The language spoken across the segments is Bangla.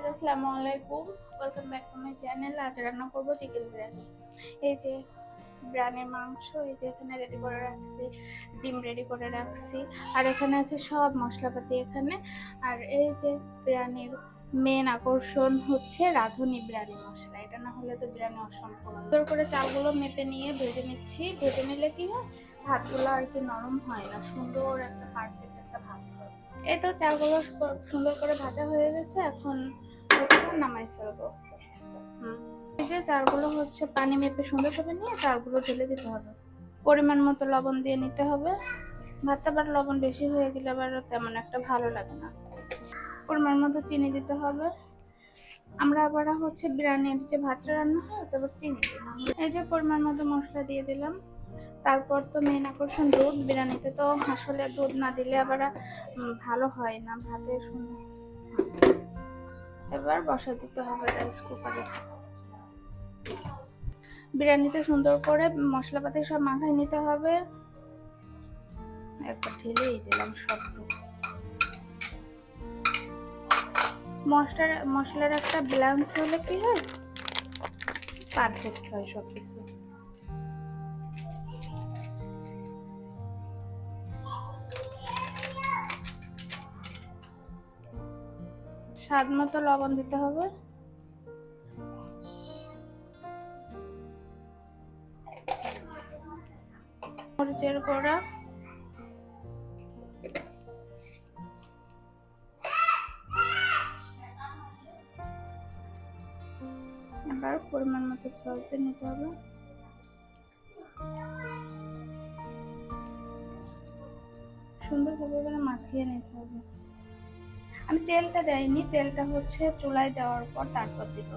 গাইস, আসসালামু আলাইকুম। Welcome back to my channel. আজ রান্না করব চিকেন বিরিয়ানি। এই যে বিরিয়ানির মাংস, এই যে এখানে রেডি করে রাখছি, ডিম রেডি করে রাখছি, আর এখানে আছে সব মশলাপাতি এখানে। আর এই যে বিরিয়ানির মেন আকর্ষণ হচ্ছে রাঁধুনি বিরিয়ানি মশলা। এটা না হলে তো বিরিয়ানি অসম্পূর্ণ। সুন্দর করে চালগুলো মেপে নিয়ে ভেজে নিচ্ছি। ভেজে নিলে কি হয়, ভাতগুলো আর কি নরম হয় না, সুন্দর একটা পারফেক্ট একটা ভাত হয়। এই তো চালগুলো সুন্দর করে ভাজা হয়ে গেছে, এখন নামাই ফেলবো। এই যে চালগুলো হচ্ছে পানি মেপে সুন্দর করে নিয়ে চালগুলো ঢেলে দিতে হবে। পরিমাণ মতো লবণ দিয়ে নিতে হবে। ভাতটা আবার লবণ বেশি হয়ে গেলে আবার তেমন একটা ভালো লাগে না। পরিমাণ মতো চিনি দিতে হবে। আমরা আবার হচ্ছে বিরিয়ানির যে ভাতটা রান্না হয় তারপর চিনি দিলাম। এই যে পরিমাণ মতো মশলা দিয়ে দিলাম। তারপর তো মেন আকর্ষণ দুধ। বিরিয়ানিতে তো আসলে দুধ না দিলে আবার ভালো হয় না, ভাতে সুন্দর। এবার বসা দিতে হবে রাইস কুকারে। বিরিয়ানিতে সুন্দর করে মশলাপাতি সব মাখায় নিতে হবে। একবার ঢেলেই দিলাম সবটুকু। মশলার একটা ব্যালেন্স হলে কি হয়, পারফেক্ট হয় সবকিছু। স্বাদ মতো লবণ দিতে হবে। মরিচের গুঁড়া, এবার পরিমাণ মতো সস দিয়ে নিতে হবে। সুন্দরভাবে এবার মাখিয়ে নিতে হবে। আমি তেলটা দেইনি, তেলটা হচ্ছে চুলায় দেওয়ার পর তারপর দিব।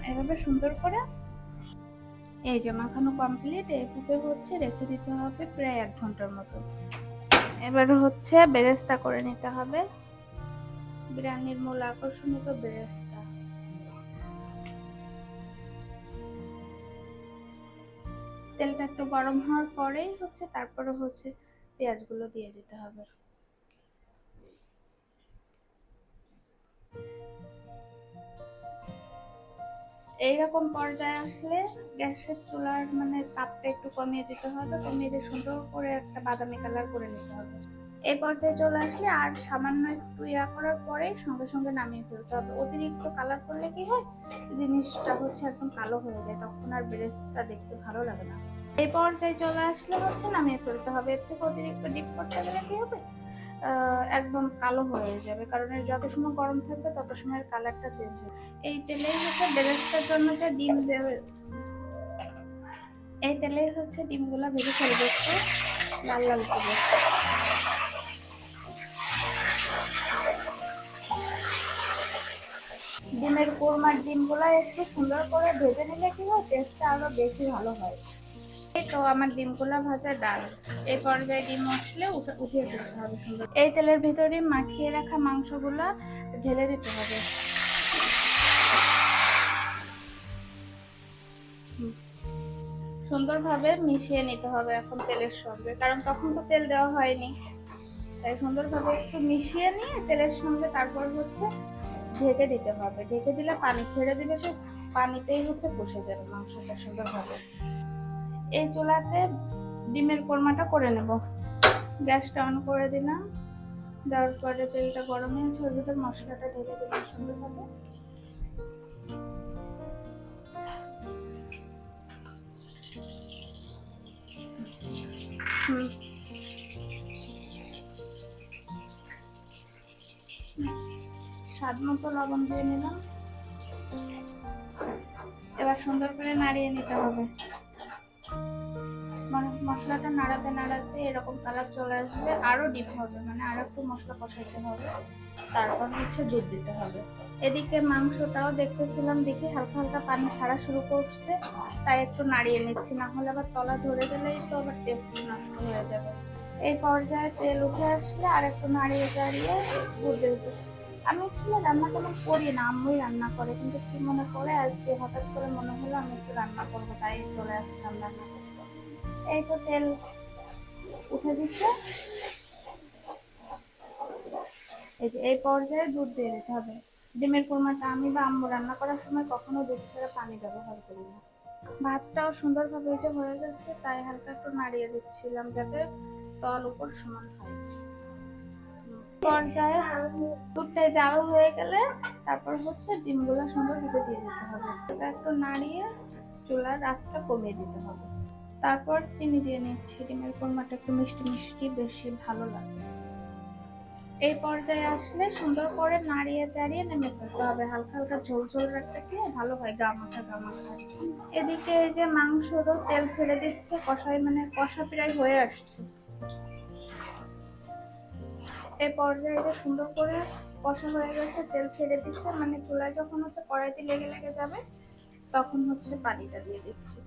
এভাবে সুন্দর করে এই যে মাখানো কমপ্লিট। এইভাবে হচ্ছে রেখে দিতে হবে প্রায় 1 ঘন্টার মতো। এবার হচ্ছে বেরেস্তা করে নিতে হবে। বিরিয়ানির মূল আকর্ষণ তো বেরেস্তা। তেলটা একটু গরম হওয়ার পরেই হচ্ছে তারপরে হচ্ছে পেঁয়াজগুলো দিয়ে দিতে হবে। এইরকম পর্যায়ে আসলে গ্যাসের চুলার তাপটা একটু কমিয়ে দিতে হবে। কমিয়ে দিয়ে সুন্দর করে একটা বাদামি কালার করে নিতে হবে। এই পর্যায়ে চলে আসলে আর সামান্য একটু করার পরে সঙ্গে সঙ্গে নামিয়ে ফেলতে হবে। অতিরিক্ত কালার করলে কি হয়, জিনিসটা হচ্ছে একদম কালো হয়ে যায়, তখন আর বেরেস্তা দেখতে ভালো লাগে না। এই পর্যায়ে চলে আসলে হচ্ছে নামিয়ে ফেলতে হবে। এর থেকে অতিরিক্ত ডিপ করতে গেলে কি হবে, একদম কালো হয়ে যাবে, কারণ যত সময় গরম থাকবে তত সময় কালারটা চেঞ্জ হবে। এই তেলেই হচ্ছে বেরেস্তার জন্য যে ডিম দেবে, এই তেলেই হচ্ছে ডিমগুলা ভেজে ফেলবে একটু লাল লাল করে। ডিমের কোরমার ডিমগুলা একটু সুন্দর করে ভেজে নিলে কি হয়, টেস্টটা আরো বেশি ভালো হয়। এই তো আমার ডিমগুলা ভাজা ডাল। এই পর্যায়ে ডিম মশলে উঠিয়ে ফেলতে হবে সুন্দর। এই তেলের ভিতরে মাখিয়ে রাখা মাংসগুলা ঢেলে দিতে হবে। সুন্দরভাবে মিশিয়ে নিতে হবে এখন তেলের সঙ্গে, কারণ তখন তো তেল দেওয়া হয়নি। তাই সুন্দরভাবে একটু মিশিয়ে নিয়ে তেলের সঙ্গে তারপর হচ্ছে ঢেকে দিতে হবে। ঢেকে দিলে পানি ছেড়ে দিবে, সে পানিতেই হচ্ছে কষে যাবে মাংসটা সুন্দরভাবে। এই চুলাতে ডিমের কোরমাটা করে নেব। গ্যাসটা অন করে দিলাম। দেওয়ার পরে তেলটা গরম হয়েছে, ওর ভিতর মশলাটা ঢেলে দিলাম সুন্দরভাবে। স্বাদ মতো লবণ দিয়ে নিলাম। এবার সুন্দর করে নাড়িয়ে নিতে হবে। মশলাটা নাড়াতে নাড়াতে এরকম কালার চলে আসবে, আরো ডিপ হবে, আরো একটু মশলা কষাতে হবে। তারপর হচ্ছে দুধ দিতে হবে। এদিকে মাংসটাও দেখতেছিলাম, দেখি হালকা হালকা পানি ছাড়া শুরু করছে, তাই একটু নাড়িয়ে নিচ্ছি, না হলে আবার তলা ধরে গেলেই তো আবার টেস্ট নষ্ট হয়ে যাবে। এই পর্যায়ে তেল উঠে আসলে আর একটু নাড়িয়ে চাড়িয়ে দুধ দিতে। আমি আসলে রান্না তেমন করি না, আম্মুই রান্না করে, কিন্তু কি মনে করে আজকে হঠাৎ করে মনে হলো আমি একটু রান্না করবো, তাই চলে আসলাম রান্না করতে। এই তো তেল উঠে দিচ্ছে। এই যে এই পর্যায়ে দুধ দিয়ে দিতে হবে। ডিমের কোরমাটা আমি বা আম্মু রান্না করার সময় কখনো দুধ ছাড়া পানি ব্যবহার করি না। ভাতটাও সুন্দরভাবে এই যে হয়ে গেছে, তাই হালকা একটু নাড়িয়ে দিচ্ছিলাম যাতে তল উপর সমান হয়। পর্যায়ে দুধটা জাল হয়ে গেলে তারপর হচ্ছে ডিমগুলো সুন্দরভাবে দিয়ে দিতে হবে। এটা একটু নাড়িয়ে চুলার আঁচটা কমিয়ে দিতে হবে। তারপর চিনি দিয়ে নিচ্ছি। ডিমের কোরমাটা একটু মিষ্টি মিষ্টি বেশি ভালো লাগে। এই পর্যায়ে আসলে সুন্দর করে নাড়িয়ে চাড়িয়ে নেমে ফেলতে হবে। হালকা হালকা ঝোল ঝোল রাখতে কি ভালো হয়, গামাখা গামাখা। এদিকে এই যে মাংসরও তেল ছেড়ে দিচ্ছে, কষাই মানে কষা প্রায় হয়ে আসছে। এই পর্যায়ে যে সুন্দর করে কষা হয়ে গেছে, তেল ছেড়ে দিচ্ছে, মানে চুলায় যখন হচ্ছে কড়াইতে লেগে লেগে যাবে তখন হচ্ছে পানিটা দিয়ে দিচ্ছি।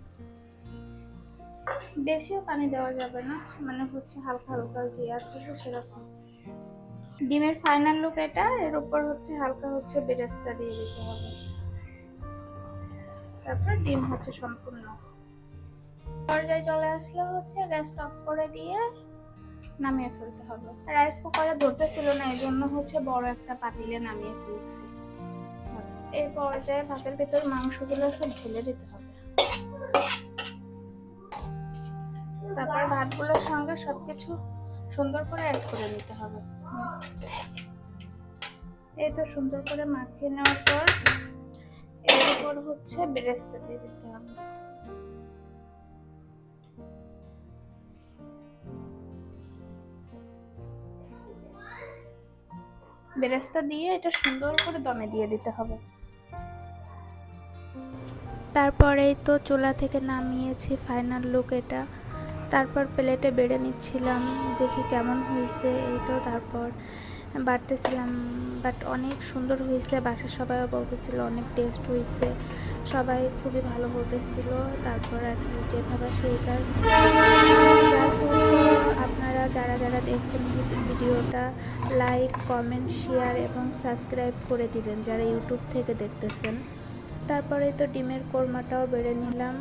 বেশিও পানি দেওয়া যাবে না, মানে হচ্ছে হালকা হালকা যে আছে সেরকম। ডিমের ফাইনাল লুক এটা। এর উপর হচ্ছে হালকা হচ্ছে বেরেস্তা দিয়ে দিতে হবে। তারপর ডিম হচ্ছে সম্পূর্ণ পর্যায়ে চলে আসলে হচ্ছে গ্যাসটা অফ করে দিয়ে নামিয়ে ফেলতে হবে। রাইস কুকারে ধরতেছিল না, এই জন্য হচ্ছে বড় একটা পাতিলে নামিয়ে ফেলছি। এই পর্যায়ে ভাতের ভেতর মাংসগুলো সব ঢেলে দিতে হবে। তারপর ভাতগুলোর সঙ্গে সবকিছু সুন্দর করে অ্যাড করে নিতে হবে। এই তো সুন্দর করে মাখিয়ে নেওয়ার পর এর উপর হচ্ছে বেরেস্তা দিয়ে দিতে হবে। বেরেস্তা দিয়ে এটা সুন্দর করে দমে দিয়ে দিতে হবে। তারপরেই তো চুলা থেকে নামিয়েছি, ফাইনাল লুক এটা। তারপর প্লেটে বেড়ে নিচ্ছিলাম, দেখি কেমন হয়েছে। এই তো তারপর বাড়তেছিলাম, বাট অনেক সুন্দর হয়েছে। বাসার সবাইও বলতেছিল অনেক টেস্ট হয়েছে, সবাই খুবই ভালো বলতেছিল। তারপর আর কি যেভাবে সেইটা। আপনারা যারা যারা দেখছেন ভিডিওটা লাইক কমেন্ট শেয়ার এবং সাবস্ক্রাইব করে দিবেন যারা ইউটিউব থেকে দেখতেছেন। তারপরে তো ডিমের কোরমাটাও বেড়ে নিলাম।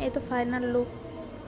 এই তো ফাইনাল লুক।